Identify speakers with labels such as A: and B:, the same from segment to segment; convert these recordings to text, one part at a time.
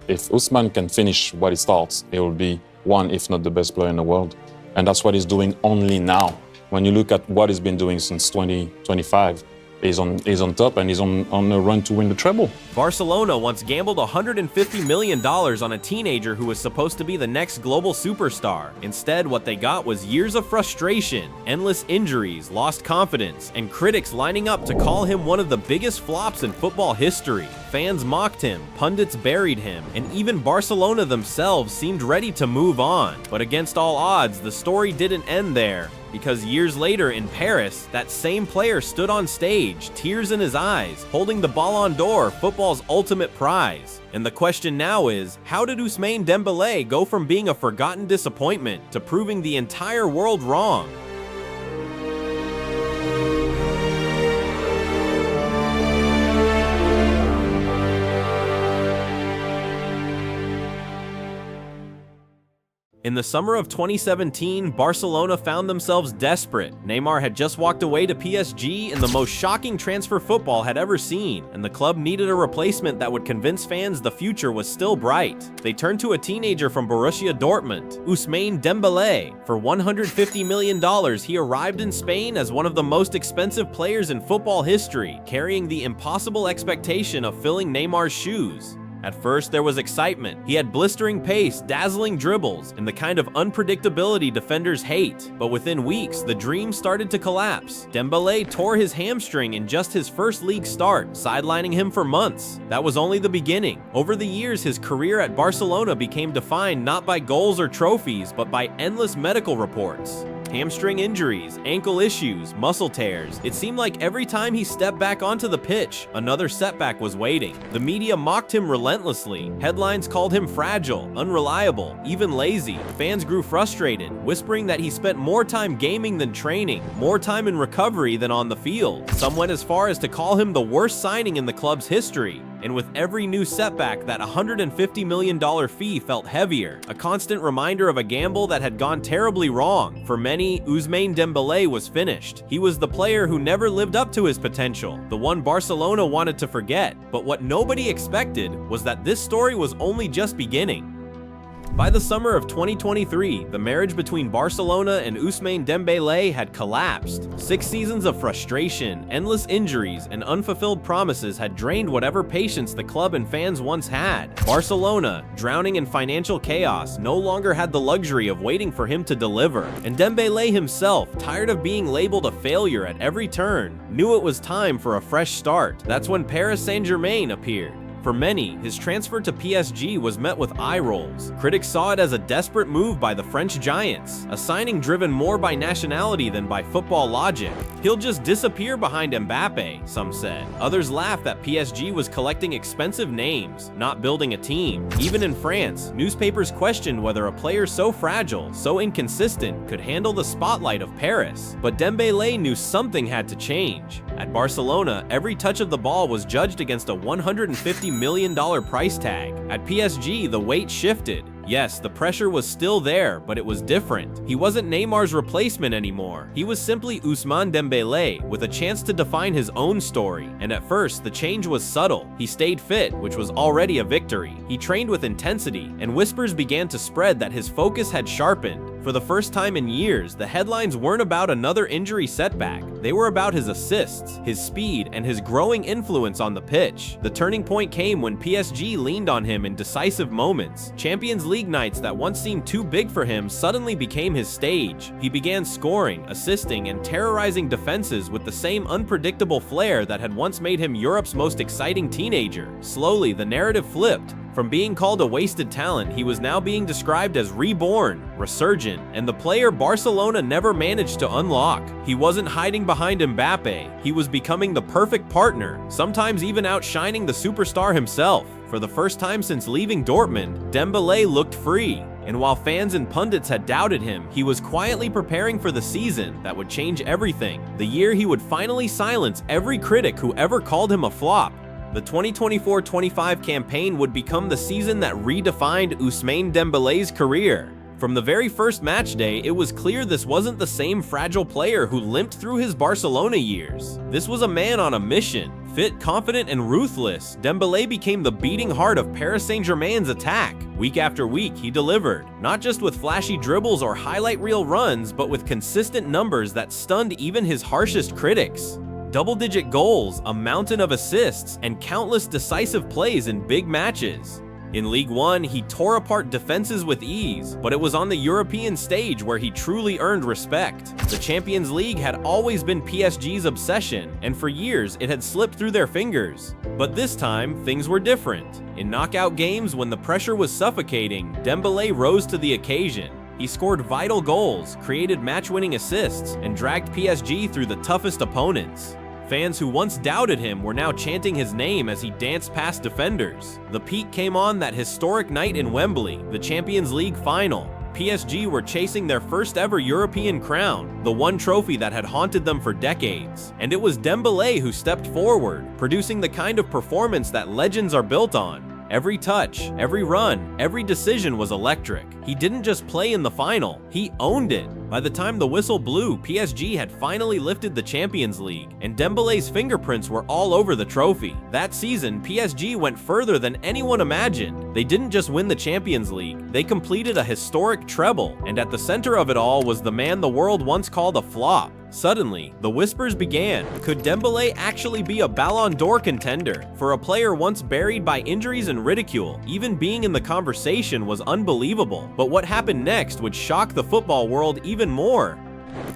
A: if Ousmane can finish what he starts, he will be one, if not the best player in the world. And that's what he's doing only now. When you look at what he's been doing since 2025, he's on top and he's on a run to win the treble.
B: Barcelona once gambled $150 million on a teenager who was supposed to be the next global superstar. Instead, what they got was years of frustration, endless injuries, lost confidence, and critics lining up to call him one of the biggest flops in football history. Fans mocked him, pundits buried him, and even Barcelona themselves seemed ready to move on. But against all odds, the story didn't end there. Because years later in Paris, that same player stood on stage, tears in his eyes, holding the Ballon d'Or, football's ultimate prize. And the question now is, how did Ousmane Dembélé go from being a forgotten disappointment to proving the entire world wrong? In the summer of 2017, Barcelona found themselves desperate. Neymar had just walked away to PSG in the most shocking transfer football had ever seen, and the club needed a replacement that would convince fans the future was still bright. They turned to a teenager from Borussia Dortmund, Ousmane Dembélé. For $150 million, he arrived in Spain as one of the most expensive players in football history, carrying the impossible expectation of filling Neymar's shoes. At first, there was excitement. He had blistering pace, dazzling dribbles, and the kind of unpredictability defenders hate. But within weeks, the dream started to collapse. Dembélé tore his hamstring in just his first league start, sidelining him for months. That was only the beginning. Over the years, his career at Barcelona became defined not by goals or trophies, but by endless medical reports. Hamstring injuries, ankle issues, muscle tears. It seemed like every time he stepped back onto the pitch, another setback was waiting. The media mocked him relentlessly. Headlines called him fragile, unreliable, even lazy. Fans grew frustrated, whispering that he spent more time gaming than training, more time in recovery than on the field. Some went as far as to call him the worst signing in the club's history. And with every new setback, that $150 million fee felt heavier, a constant reminder of a gamble that had gone terribly wrong. For many, Ousmane Dembélé was finished. He was the player who never lived up to his potential, the one Barcelona wanted to forget. But what nobody expected was that this story was only just beginning. By the summer of 2023, the marriage between Barcelona and Ousmane Dembélé had collapsed. 6 seasons of frustration, endless injuries, and unfulfilled promises had drained whatever patience the club and fans once had. Barcelona, drowning in financial chaos, no longer had the luxury of waiting for him to deliver. And Dembélé himself, tired of being labeled a failure at every turn, knew it was time for a fresh start. That's when Paris Saint-Germain appeared. For many, his transfer to PSG was met with eye rolls. Critics saw it as a desperate move by the French giants, a signing driven more by nationality than by football logic. He'll just disappear behind Mbappe, some said. Others laughed that PSG was collecting expensive names, not building a team. Even in France, newspapers questioned whether a player so fragile, so inconsistent, could handle the spotlight of Paris. But Dembélé knew something had to change. At Barcelona, every touch of the ball was judged against a $150 million price tag. At PSG, the weight shifted. Yes, the pressure was still there, but it was different. He wasn't Neymar's replacement anymore. He was simply Ousmane Dembélé, with a chance to define his own story. And at first, the change was subtle. He stayed fit, which was already a victory. He trained with intensity, and whispers began to spread that his focus had sharpened. For the first time in years, the headlines weren't about another injury setback. They were about his assists, his speed, and his growing influence on the pitch. The turning point came when PSG leaned on him in decisive moments. Champions League nights that once seemed too big for him suddenly became his stage. He began scoring, assisting, and terrorizing defenses with the same unpredictable flair that had once made him Europe's most exciting teenager. Slowly, the narrative flipped. From being called a wasted talent, he was now being described as reborn, resurgent, and the player Barcelona never managed to unlock. He wasn't hiding behind Mbappe, he was becoming the perfect partner, sometimes even outshining the superstar himself. For the first time since leaving Dortmund, Dembélé looked free. And while fans and pundits had doubted him, he was quietly preparing for the season that would change everything. The year he would finally silence every critic who ever called him a flop. The 2024-25 campaign would become the season that redefined Ousmane Dembélé's career. From the very first match day, it was clear this wasn't the same fragile player who limped through his Barcelona years. This was a man on a mission, Fit, confident, and ruthless, Dembélé became the beating heart of Paris Saint-Germain's attack. Week after week, he delivered, not just with flashy dribbles or highlight reel runs, but with consistent numbers that stunned even his harshest critics. Double-digit goals, a mountain of assists, and countless decisive plays in big matches. In League One, he tore apart defenses with ease, but it was on the European stage where he truly earned respect. The Champions League had always been PSG's obsession, and for years it had slipped through their fingers. But this time, things were different. In knockout games, when the pressure was suffocating, Dembélé rose to the occasion. He scored vital goals, created match-winning assists, and dragged PSG through the toughest opponents. Fans who once doubted him were now chanting his name as he danced past defenders. The peak came on that historic night in Wembley, the Champions League final. PSG were chasing their first ever European crown, the one trophy that had haunted them for decades. And it was Dembélé who stepped forward, producing the kind of performance that legends are built on. Every touch, every run, every decision was electric. He didn't just play in the final, he owned it. By the time the whistle blew, PSG had finally lifted the Champions League, and Dembélé's fingerprints were all over the trophy. That season, PSG went further than anyone imagined. They didn't just win the Champions League, they completed a historic treble, and at the center of it all was the man the world once called a flop. Suddenly, the whispers began. Could Dembélé actually be a Ballon d'Or contender? For a player once buried by injuries and ridicule, even being in the conversation was unbelievable. But what happened next would shock the football world even more.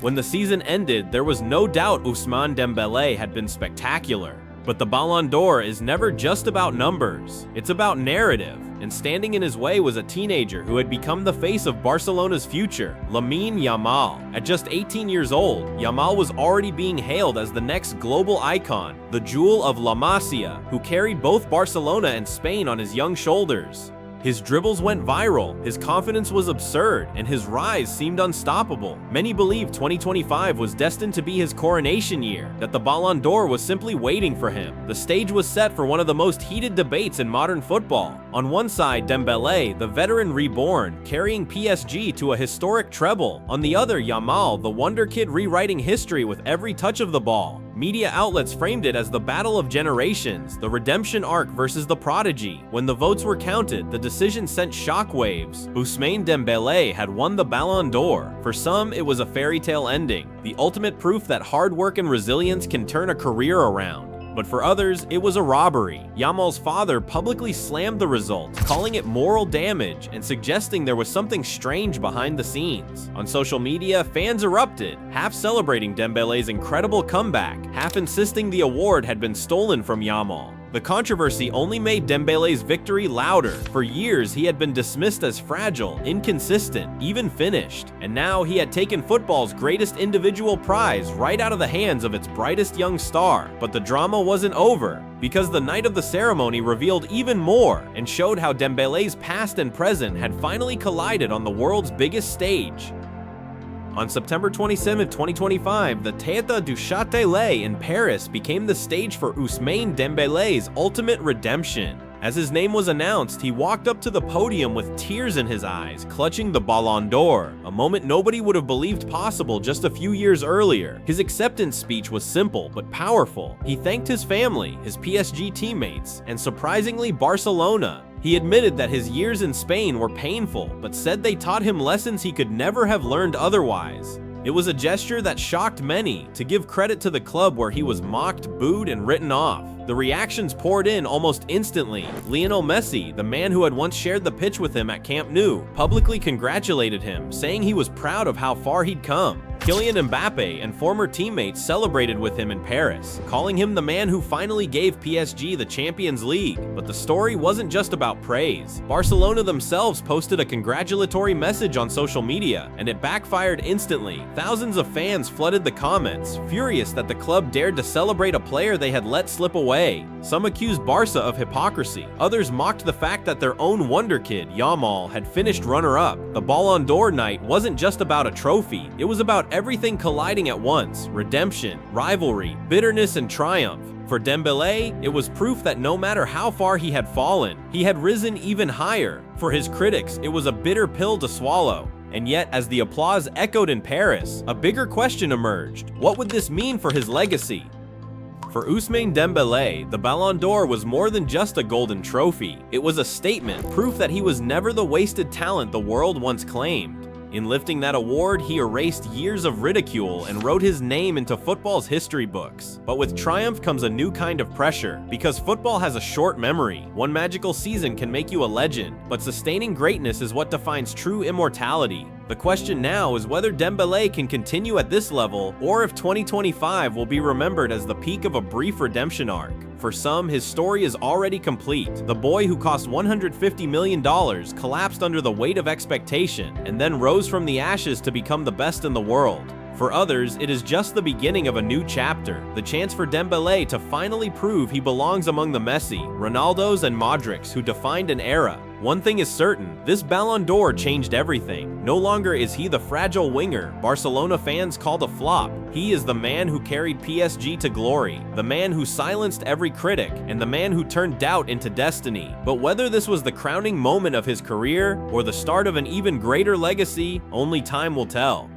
B: When the season ended, there was no doubt Ousmane Dembélé had been spectacular. But the Ballon d'Or is never just about numbers, it's about narrative. And standing in his way was a teenager who had become the face of Barcelona's future, Lamine Yamal. At just 18 years old, Yamal was already being hailed as the next global icon, the jewel of La Masia, who carried both Barcelona and Spain on his young shoulders. His dribbles went viral, his confidence was absurd, and his rise seemed unstoppable. Many believed 2025 was destined to be his coronation year, that the Ballon d'Or was simply waiting for him. The stage was set for one of the most heated debates in modern football. On one side, Dembélé, the veteran reborn, carrying PSG to a historic treble. On the other, Yamal, the wonder kid rewriting history with every touch of the ball. Media outlets framed it as the battle of generations, the redemption arc versus the prodigy. When the votes were counted, the decision sent shockwaves. Ousmane Dembélé had won the Ballon d'Or. For some, it was a fairy tale ending, the ultimate proof that hard work and resilience can turn a career around. But for others, it was a robbery. Yamal's father publicly slammed the result, calling it moral damage and suggesting there was something strange behind the scenes. On social media, fans erupted, half celebrating Dembélé's incredible comeback, half insisting the award had been stolen from Yamal. The controversy only made Dembélé's victory louder. For years, he had been dismissed as fragile, inconsistent, even finished. And now he had taken football's greatest individual prize right out of the hands of its brightest young star. But the drama wasn't over, because the night of the ceremony revealed even more and showed how Dembélé's past and present had finally collided on the world's biggest stage. On September 27, 2025, the Théâtre du Châtelet in Paris became the stage for Ousmane Dembélé's ultimate redemption. As his name was announced, he walked up to the podium with tears in his eyes, clutching the Ballon d'Or, a moment nobody would have believed possible just a few years earlier. His acceptance speech was simple but powerful. He thanked his family, his PSG teammates, and surprisingly Barcelona. He admitted that his years in Spain were painful, but said they taught him lessons he could never have learned otherwise. It was a gesture that shocked many, to give credit to the club where he was mocked, booed, and written off. The reactions poured in almost instantly. Lionel Messi, the man who had once shared the pitch with him at Camp Nou, publicly congratulated him, saying he was proud of how far he'd come. Kylian Mbappe and former teammates celebrated with him in Paris, calling him the man who finally gave PSG the Champions League. But the story wasn't just about praise. Barcelona themselves posted a congratulatory message on social media, and it backfired instantly. Thousands of fans flooded the comments, furious that the club dared to celebrate a player they had let slip away. Some accused Barca of hypocrisy. Others mocked the fact that their own wonder kid, Yamal, had finished runner-up. The Ballon d'Or night wasn't just about a trophy, it was about everything colliding at once: redemption, rivalry, bitterness, and triumph. For Dembélé, it was proof that no matter how far he had fallen, he had risen even higher. For his critics, it was a bitter pill to swallow. And yet, as the applause echoed in Paris, a bigger question emerged. What would this mean for his legacy? For Ousmane Dembélé, the Ballon d'Or was more than just a golden trophy. It was a statement, proof that he was never the wasted talent the world once claimed. In lifting that award, he erased years of ridicule and wrote his name into football's history books. But with triumph comes a new kind of pressure, because football has a short memory. One magical season can make you a legend, but sustaining greatness is what defines true immortality. The question now is whether Dembélé can continue at this level, or if 2025 will be remembered as the peak of a brief redemption arc. For some, his story is already complete. The boy who cost $150 million collapsed under the weight of expectation, and then rose from the ashes to become the best in the world. For others, it is just the beginning of a new chapter, the chance for Dembélé to finally prove he belongs among the Messi, Ronaldos, and Modrics who defined an era. One thing is certain, this Ballon d'Or changed everything. No longer is he the fragile winger Barcelona fans called a flop. He is the man who carried PSG to glory, the man who silenced every critic, and the man who turned doubt into destiny. But whether this was the crowning moment of his career, or the start of an even greater legacy, only time will tell.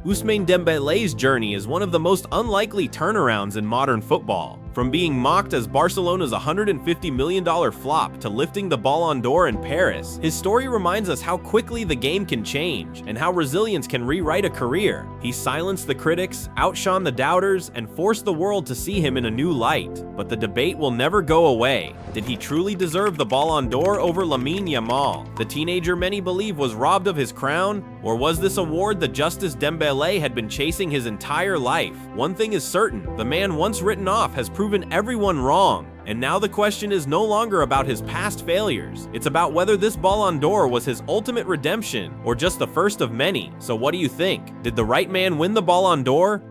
B: Ousmane Dembélé's journey is one of the most unlikely turnarounds in modern football. From being mocked as Barcelona's $150 million flop to lifting the Ballon d'Or in Paris, his story reminds us how quickly the game can change and how resilience can rewrite a career. He silenced the critics, outshone the doubters, and forced the world to see him in a new light. But the debate will never go away. Did he truly deserve the Ballon d'Or over Lamine Yamal, the teenager many believe was robbed of his crown? Or was this award the justice Dembélé had been chasing his entire life? One thing is certain, the man once written off has proven everyone wrong. And now the question is no longer about his past failures. It's about whether this Ballon d'Or was his ultimate redemption or just the first of many. So what do you think? Did the right man win the Ballon d'Or?